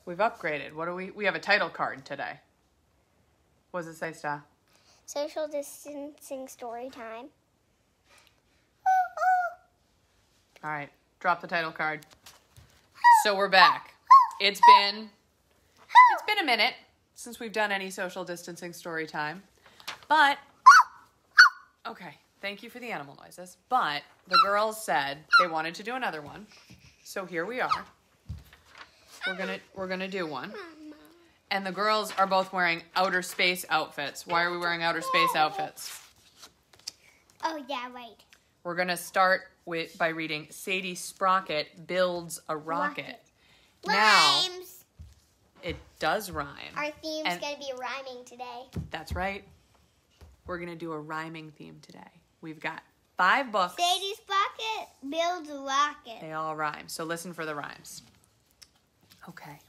We've upgraded. What do we have a title card today. What does it say, Sta? Social distancing story time. All right, drop the title card. So we're back. It's been a minute since we've done any social distancing story time. But, okay, thank you for the animal noises. But the girls said they wanted to do another one. So here we are. We're gonna do one. And the girls are both wearing outer space outfits. Why are we wearing outer space outfits? Oh, yeah, right. We're gonna start by reading Sadie Sprocket builds a rocket. Now, Rhymes. it does rhyme. Our theme's going to be rhyming today. That's right. We're going to do a rhyming theme today. We've got 5 books. Sadie Sprocket builds a rocket. They all rhyme. So listen for the rhymes. Okay.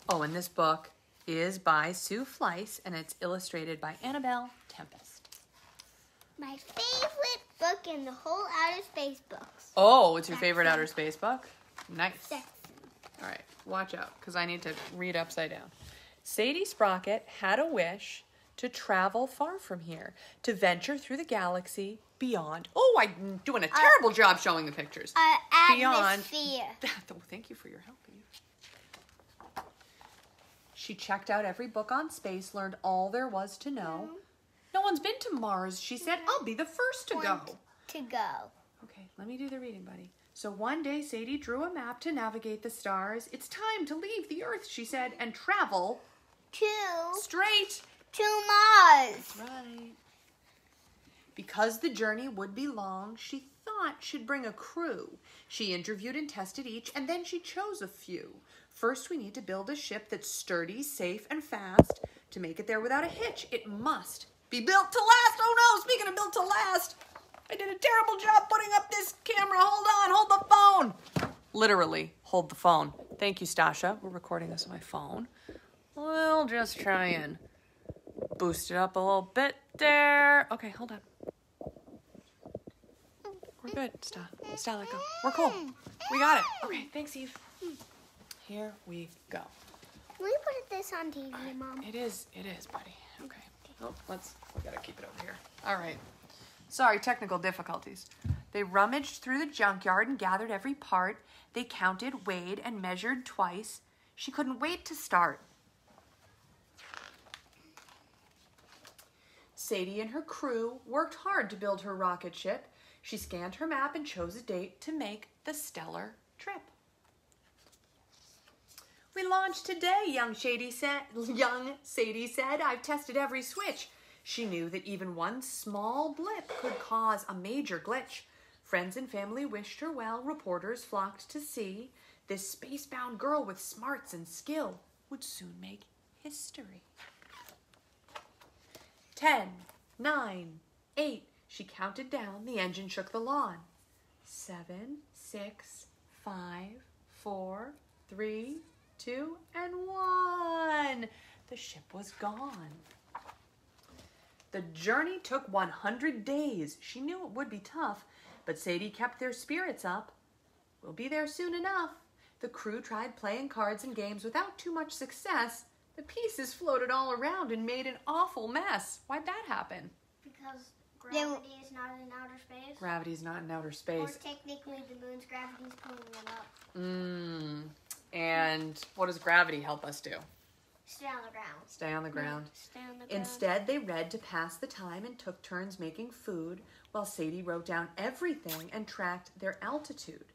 Oh, and this book is by Sue Fleiss, and it's illustrated by Annabel Tempest. My favorite book in the whole outer space books. Oh, it's your favorite outer space book? Nice. Section. All right, watch out, because I need to read upside down. Sadie Sprocket had a wish to travel far from here, to venture through the galaxy beyond. Oh, I'm doing a terrible job showing the pictures. Atmosphere. Thank you for your help, Eve. She checked out every book on space, learned all there was to know. No one's been to Mars, she said. I'll be the first to go. Okay, let me do the reading, buddy. So one day, Sadie drew a map to navigate the stars. It's time to leave the Earth, she said, and travel straight to Mars. That's right. Because the journey would be long, she thought she'd bring a crew. She interviewed and tested each, and then she chose a few. First, we need to build a ship that's sturdy, safe, and fast. To make it there without a hitch, it must be built to last. Oh no, speaking of built to last, I did a terrible job putting up this camera. Hold on, hold the phone. Literally, hold the phone. Thank you, Stasha. We're recording this on my phone. We'll just try and boost it up a little bit there. Okay, hold on. We're good, Sta, let go. We're cool. We got it. Okay, thanks, Eve. Here we go. Will you put this on TV, Mom? It is, buddy. Okay. Oh, we gotta keep it over here. All right. Sorry, technical difficulties. They rummaged through the junkyard and gathered every part. They counted, weighed, and measured twice. She couldn't wait to start. Sadie and her crew worked hard to build her rocket ship. She scanned her map and chose a date to make the stellar trip. We launched today, young Sadie said. I've tested every switch. She knew that even one small blip could cause a major glitch. Friends and family wished her well. Reporters flocked to see. This space-bound girl with smarts and skill would soon make history. 10, 9, 8. She counted down. The engine shook the lawn. 7, 6, 5, 4, 3, 2, and 1. The ship was gone. The journey took 100 days. She knew it would be tough, but Sadie kept their spirits up. We'll be there soon enough. The crew tried playing cards and games without too much success. The pieces floated all around and made an awful mess. Why'd that happen? Because gravity is not in outer space. Gravity's not in outer space. Or technically the moon's gravity is pulling them up. And what does gravity help us do? Stay on the ground. Stay on the ground. Stay on the ground. Instead, they read to pass the time and took turns making food, while Sadie wrote down everything and tracked their altitude.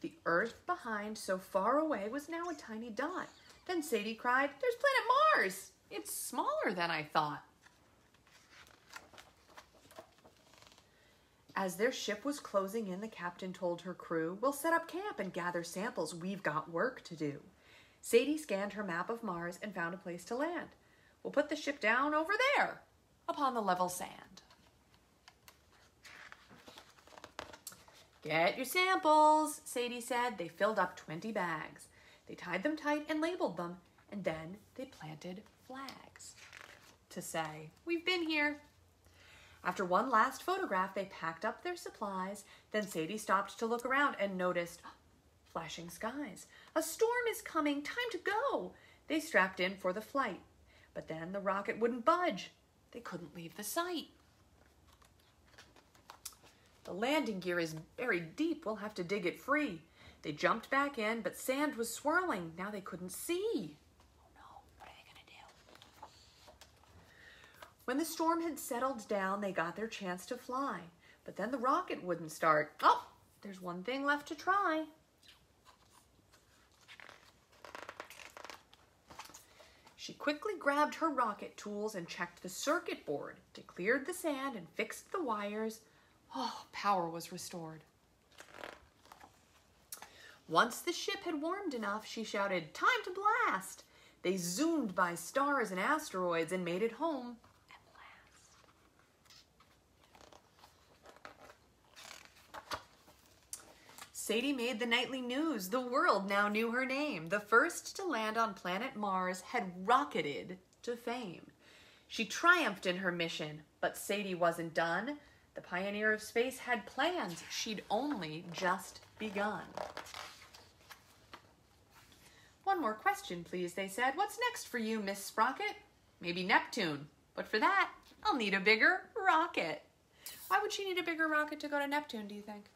The Earth behind, so far away, was now a tiny dot. Then Sadie cried, "There's planet Mars! It's smaller than I thought." As their ship was closing in, the captain told her crew, "We'll set up camp and gather samples. We've got work to do." Sadie scanned her map of Mars and found a place to land. "We'll put the ship down over there, upon the level sand." "Get your samples," Sadie said. They filled up 20 bags. They tied them tight and labeled them, and then they planted flags to say, "We've been here." After one last photograph, they packed up their supplies. Then Sadie stopped to look around and noticed Flashing skies. A storm is coming. Time to go. They strapped in for the flight. But then the rocket wouldn't budge. They couldn't leave the site. The landing gear is buried deep. We'll have to dig it free. They jumped back in, but sand was swirling. Now they couldn't see. Oh no, what are they going to do? When the storm had settled down, they got their chance to fly. But then the rocket wouldn't start. Oh, there's one thing left to try. She quickly grabbed her rocket tools and checked the circuit board, cleared the sand and fixed the wires. Oh, power was restored. Once the ship had warmed enough, she shouted, "Time to blast!" They zoomed by stars and asteroids and made it home at last. Sadie made the nightly news. The world now knew her name. The first to land on planet Mars had rocketed to fame. She triumphed in her mission, but Sadie wasn't done. The pioneer of space had plans. She'd only just begun. "One more question, please," they said. "What's next for you, Miss Sprocket?" "Maybe Neptune. But for that, I'll need a bigger rocket." Why would she need a bigger rocket to go to Neptune, do you think?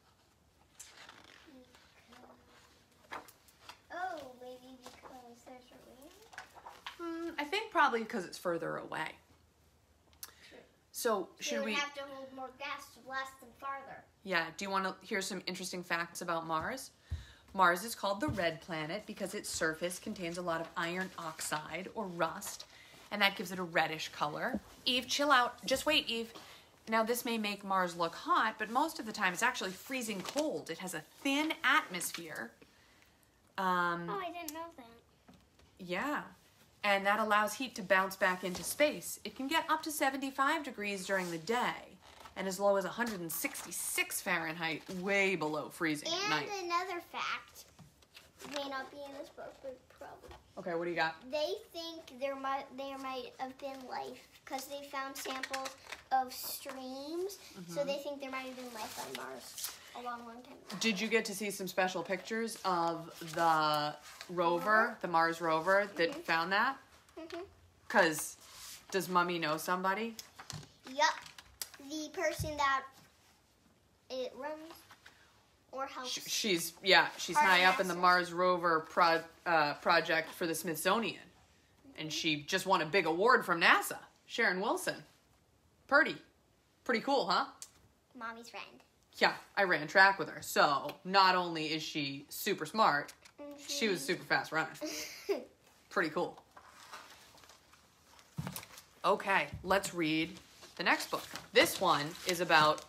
Oh, maybe because there's a ring? I think probably because it's further away. True. So should we have to hold more gas to blast them farther. Yeah, do you want to hear some interesting facts about Mars? Mars is called the red planet because its surface contains a lot of iron oxide or rust, and that gives it a reddish color. Eve, chill out. Just wait, Eve. Now, this may make Mars look hot, but most of the time it's actually freezing cold. It has a thin atmosphere. Oh, I didn't know that. Yeah, and that allows heat to bounce back into space. It can get up to 75 degrees during the day, and as low as 166 Fahrenheit, way below freezing at night. And another fact, may not be in this book, but probably. Okay, what do you got? They think there might have been life because they found samples of streams, so they think there might have been life on Mars a long time ago. Did you get to see some special pictures of the rover, the Mars rover, that found that? Because does Mummy know somebody? Yup. The person that it runs or helps. She's high up in the Mars rover project for the Smithsonian. And she just won a big award from NASA. Sharon Wilson. Pretty cool, huh? Mommy's friend. Yeah, I ran track with her. So not only is she super smart, she was a super fast runner. Pretty cool. Okay, let's read the next book. This one is about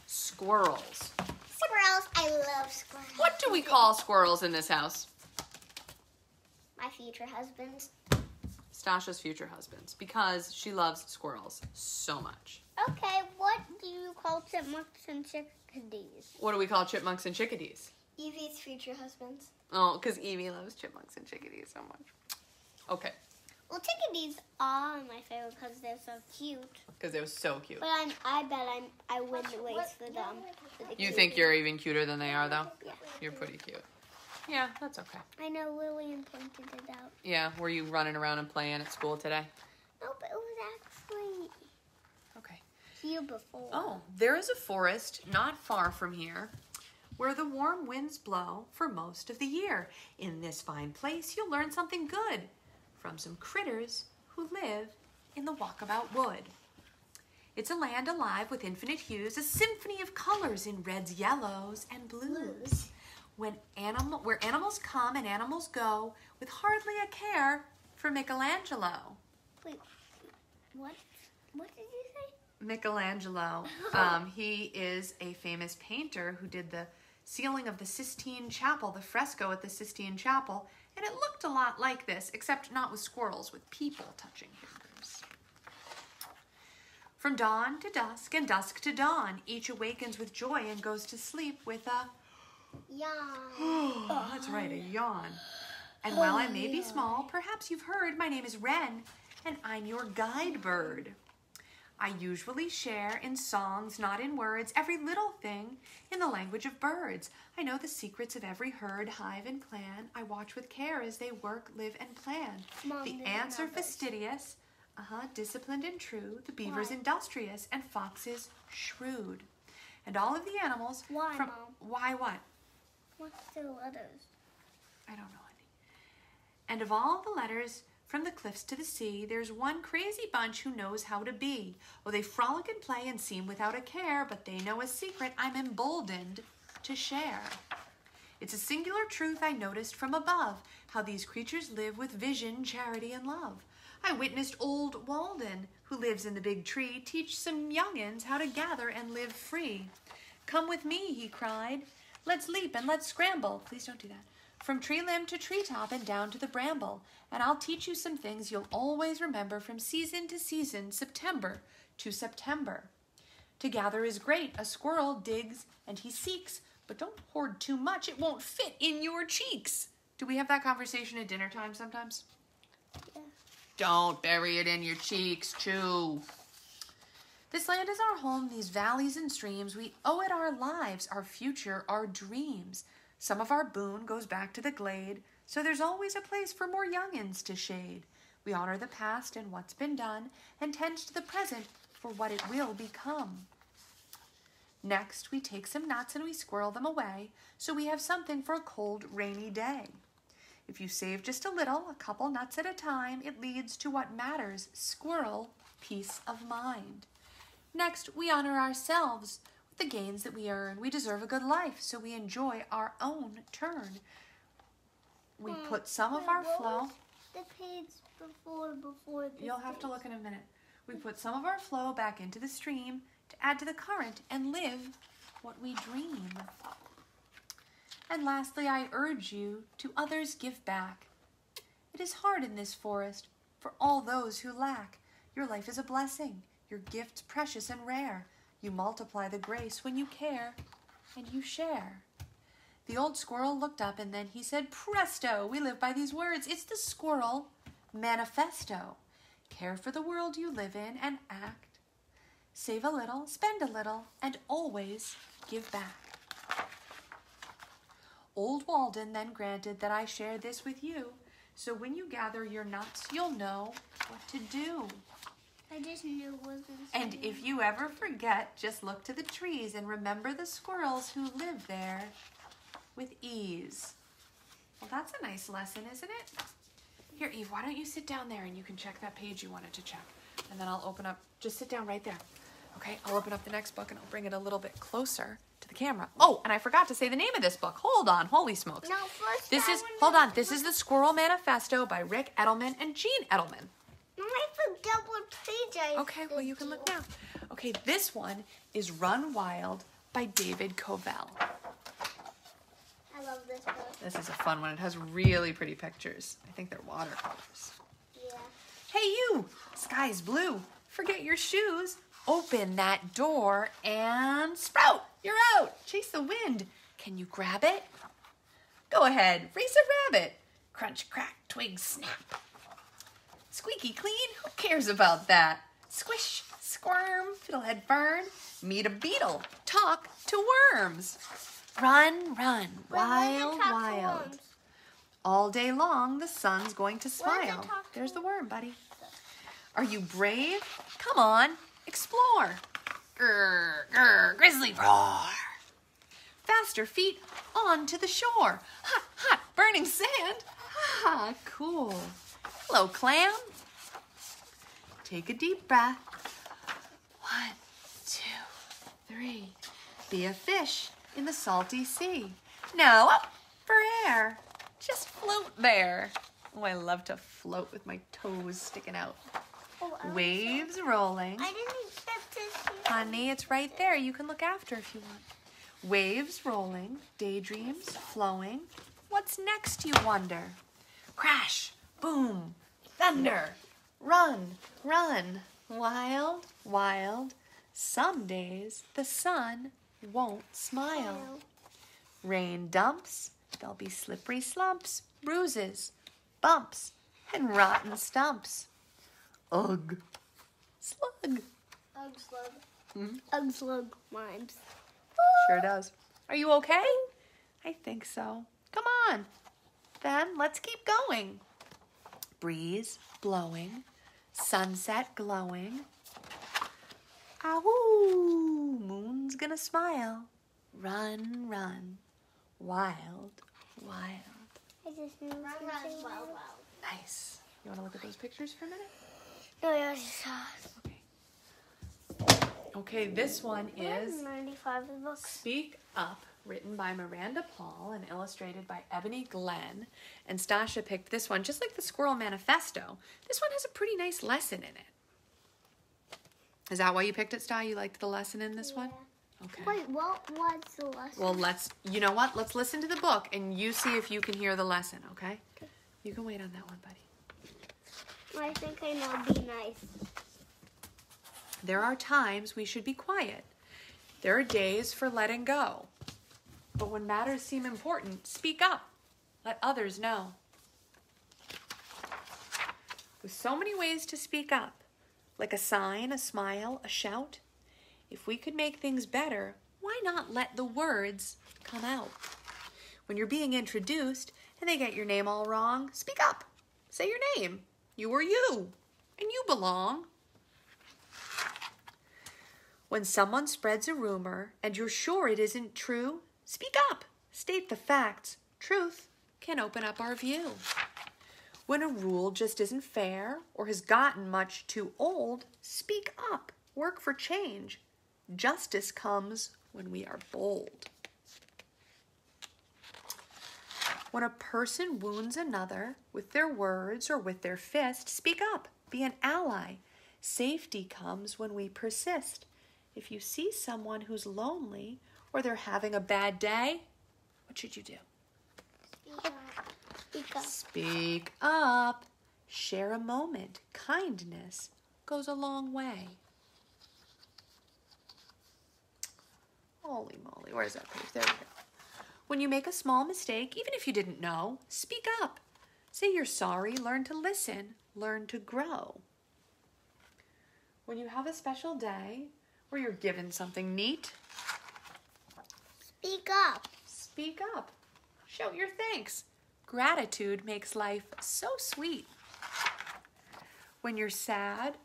squirrels. Squirrels. I love squirrels. What do we call squirrels in this house? My future husbands. Stasha's future husbands, because she loves squirrels so much. Okay, what do you call chipmunks and chickadees? What do we call chipmunks and chickadees? Evie's future husbands. Oh, because Evie loves chipmunks and chickadees so much. Okay. Well, chickadees are my favorite because they're so cute. Because they were so cute. But I bet I win the race for them. You think you're even cuter than they are, though? Yeah. You're pretty cute. Yeah, that's okay. I know Lillian pointed it out. Yeah, were you running around and playing at school today? Nope, it was actually Okay. here before. Oh, there is a forest not far from here where the warm winds blow for most of the year. In this fine place, you'll learn something good from some critters who live in the Walkabout Wood. It's a land alive with infinite hues, a symphony of colors in reds, yellows, and blues. Where animals come and animals go with hardly a care for Michelangelo. Wait, what? What did you say? Michelangelo. He is a famous painter who did the ceiling of the Sistine Chapel, the fresco at the Sistine Chapel, and it looked a lot like this, except not with squirrels, with people touching fingers. From dawn to dusk and dusk to dawn, each awakens with joy and goes to sleep with a Yawn. Oh, that's right, a yawn. And while I may be small, perhaps you've heard my name is Wren, and I'm your guide bird. I usually share in songs, not in words, every little thing in the language of birds. I know the secrets of every herd, hive, and clan. I watch with care as they work, live, and plan. Mom, The ants are fastidious, disciplined and true. The beaver's Why? industrious, and foxes shrewd. And all of the animals Why, from... Mom? Why what? What's the letters? I don't know, honey. And of all the letters from the cliffs to the sea, there's one crazy bunch who knows how to be. Oh, they frolic and play and seem without a care, but they know a secret I'm emboldened to share. It's a singular truth I noticed from above, how these creatures live with vision, charity, and love. I witnessed old Walden, who lives in the big tree, teach some young'uns how to gather and live free. Come with me, he cried. Let's leap and let's scramble. Please don't do that. From tree limb to treetop and down to the bramble. And I'll teach you some things you'll always remember from season to season, September to September. To gather is great. A squirrel digs and he seeks, but don't hoard too much. It won't fit in your cheeks. Do we have that conversation at dinner time sometimes? Yeah. Don't bury it in your cheeks, chew. This land is our home, these valleys and streams. We owe it our lives, our future, our dreams. Some of our boon goes back to the glade, so there's always a place for more young'uns to shade. We honor the past and what's been done, and tend to the present for what it will become. Next, we take some nuts and we squirrel them away, so we have something for a cold, rainy day. If you save just a little, a couple nuts at a time, it leads to what matters, squirrel, peace of mind. Next, we honor ourselves with the gains that we earn. We deserve a good life, so we enjoy our own turn. We put some of our flow... The page before this You'll have to page? look in a minute. We put some of our flow back into the stream to add to the current and live what we dream. And lastly, I urge you to others give back. It is hard in this forest for all those who lack. Your life is a blessing, your gift's precious and rare. You multiply the grace when you care and you share. The old squirrel looked up and then he said, Presto, we live by these words. It's the squirrel manifesto. Care for the world you live in and act. Save a little, spend a little, and always give back. Old Walden then granted that I share this with you, so when you gather your nuts, you'll know what to do. I just knew it wasn't. And if you ever forget, just look to the trees and remember the squirrels who live there with ease. Well, that's a nice lesson, isn't it? Here, Eve, why don't you sit down there and you can check that page you wanted to check. And then I'll open up, just sit down right there. Okay, I'll open up the next book and I'll bring it a little bit closer to the camera. Oh, and I forgot to say the name of this book. Hold on, holy smokes. No, first This is, hold on, this is The Squirrel Manifesto by Rick Edelman and Jean Edelman. I forgot what page I Okay, well, you can look now. Okay, this one is Run Wild by David Covell. I love this book. This is a fun one. It has really pretty pictures. I think they're watercolors. Yeah. Hey, you! Sky's blue. Forget your shoes. Open that door and sprout. You're out. Chase the wind. Can you grab it? Go ahead. Race a rabbit. Crunch, crack, twig, snap. Squeaky clean. Who cares about that? Squish, squirm, fiddlehead fern. Meet a beetle. Talk to worms. Run, run, wild, wild. All day long, the sun's going to smile. There's the worm, buddy. Are you brave? Come on, explore. Grr, grr, grizzly roar. Faster feet onto the shore. Hot, hot, burning sand. Ah, cool. Hello, clam. Take a deep breath. 1, 2, 3. Be a fish in the salty sea. Now up for air. Just float there. Oh, I love to float with my toes sticking out. Oh, Waves rolling. I didn't expect to see. Honey, it's right there. You can look after if you want. Waves rolling, daydreams flowing. What's next, you wonder? Crash, boom, thunder. Run, run, wild, wild. Some days the sun won't smile. Rain dumps, there'll be slippery slumps, bruises, bumps, and rotten stumps. Ugh, slug. Ugslug rhymes. Sure does. Are you okay? I think so. Come on. Then let's keep going. Breeze blowing, sunset glowing. Ahoo! Moon's gonna smile. Run, run. Wild, wild. I just knew Wild. Nice. You want to look at those pictures for a minute? No, I just saw. Okay, this one is 95 books. Speak Up, written by Miranda Paul and illustrated by Ebony Glenn. And Stasha picked this one, just like the Squirrel Manifesto. This one has a pretty nice lesson in it. Is that why you picked it, Stasha? You liked the lesson in this one? Okay. Wait, what's the lesson? Well, you know what? Let's listen to the book and you see if you can hear the lesson, okay? You can wait on that one, buddy. I think I know. Be nice. There are times we should be quiet. There are days for letting go. But when matters seem important, speak up. Let others know. With so many ways to speak up, like a sign, a smile, a shout, if we could make things better, why not let the words come out? When you're being introduced and they get your name all wrong, speak up. Say your name. You are you, and you belong. When someone spreads a rumor and you're sure it isn't true, speak up. State the facts. Truth can open up our view. When a rule just isn't fair or has gotten much too old, speak up. Work for change. Justice comes when we are bold. When a person wounds another with their words or with their fist, speak up. Be an ally. Safety comes when we persist. If you see someone who's lonely or they're having a bad day, what should you do? Speak up. Speak up. Share a moment. Kindness goes a long way. Holy moly, where's that page? There we go. When you make a small mistake, even if you didn't know, speak up. Say you're sorry, learn to listen, learn to grow. When you have a special day or you're given something neat, Speak up. speak up. Show your thanks. Gratitude makes life so sweet. When you're sad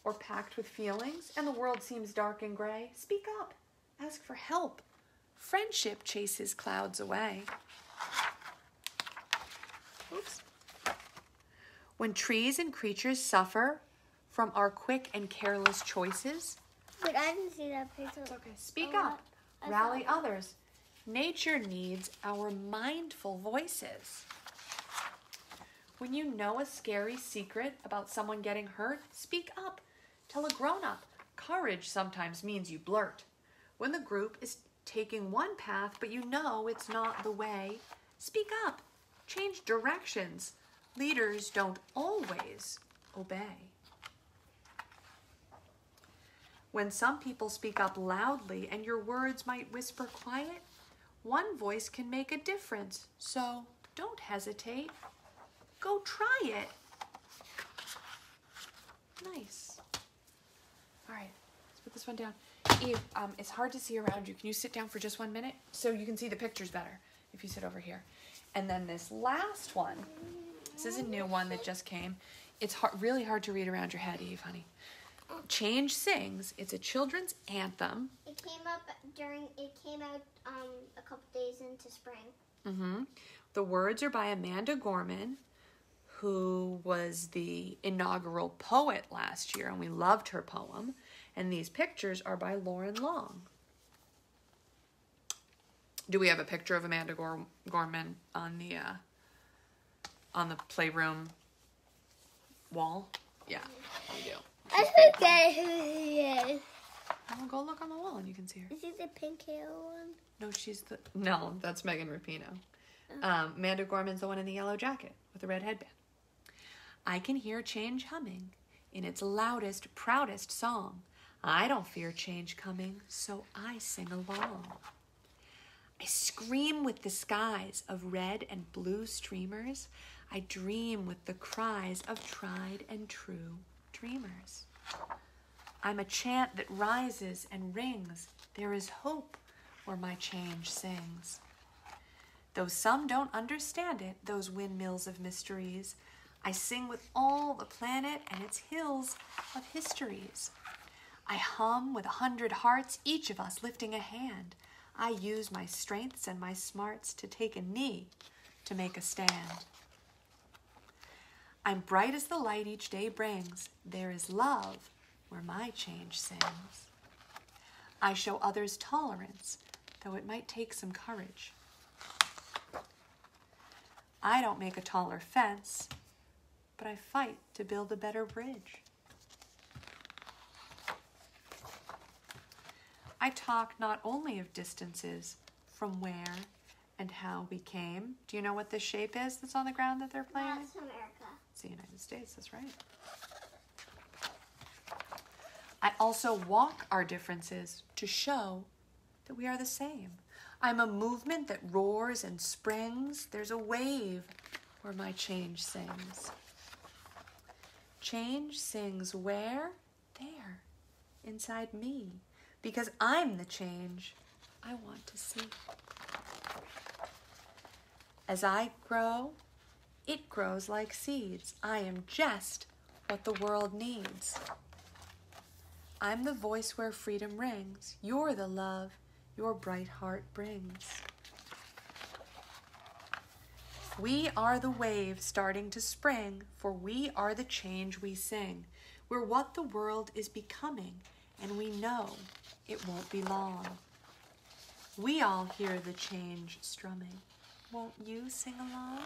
or packed with feelings and the world seems dark and gray, speak up. Ask for help. Friendship chases clouds away. Oops. When trees and creatures suffer from our quick and careless choices, But I didn't see that picture. it's okay. Speak Oh, up. I Rally saw others. Nature needs our mindful voices. When you know a scary secret about someone getting hurt, speak up. Tell a grown-up. Courage sometimes means you blurt. When the group is taking one path, but you know it's not the way, speak up. Change directions. Leaders don't always obey. When some people speak up loudly and your words might whisper quiet, one voice can make a difference. So don't hesitate. Go try it. Nice. All right, let's put this one down. Eve, it's hard to see around you. Can you sit down for just 1 minute so you can see the pictures better if you sit over here? And then this last one, this is a new one that just came. It's really hard to read around your head, Eve, honey. Change Sings. It's a children's anthem. It came out a couple days into spring. Mm-hmm. The words are by Amanda Gorman, who was the inaugural poet last year, and we loved her poem. And these pictures are by Loren Long. Do we have a picture of Amanda Gorman on the playroom wall? Yeah, we do. I forget who he is. Well, go look on the wall and you can see her. Is he the pink hair one? No, that's Megan Rapinoe. Amanda Gorman's the one in the yellow jacket with the red headband. I can hear change humming in its loudest, proudest song. I don't fear change coming, so I sing along. I scream with the skies of red and blue streamers. I dream with the cries of tried and true dreamers. I'm a chant that rises and rings. There is hope where my change sings. Though some don't understand it, those windmills of mysteries, I sing with all the planet and its hills of histories. I hum with 100 hearts, each of us lifting a hand. I use my strengths and my smarts to take a knee, to make a stand. I'm bright as the light each day brings. There is love where my change sings. I show others tolerance, though it might take some courage. I don't make a taller fence, but I fight to build a better bridge. I talk not only of distances, from where and how we came. Do you know what this shape is that's on the ground that they're playing? That's America. It's the United States, that's right. I also walk our differences to show that we are the same. I'm a movement that roars and springs. There's a wave where my change sings. Change sings where? There, inside me. Because I'm the change I want to see. As I grow, it grows like seeds. I am just what the world needs. I'm the voice where freedom rings. You're the love your bright heart brings. We are the wave starting to spring, for we are the change we sing. We're what the world is becoming, and we know it won't be long. We all hear the change strumming. Won't you sing along?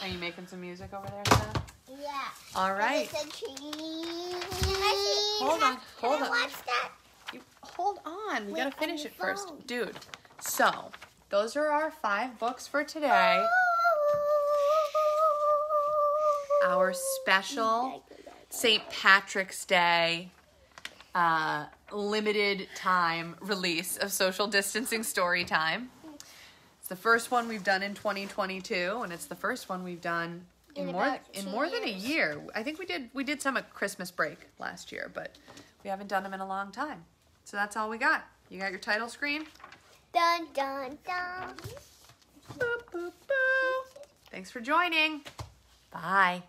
Are you making some music over there, Sarah? Yeah. All right. Hold on. Can I watch that? Hold on. We Wait, gotta finish on it your first. phone. Dude, so those are our 5 books for today. Our special St. Patrick's Day limited time release of Social Distancing Story Time. It's the first one we've done in 2022, and it's the first one we've done in more than a year. I think we did some at Christmas break last year, but we haven't done them in a long time. So that's all we got. You got your title screen? Dun, dun, dun. Boop, boop, boop. Thanks for joining. Bye.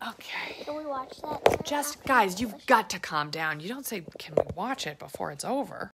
Okay. Can we watch that? Just, guys, you've got to calm down. You don't say, can we watch it before it's over?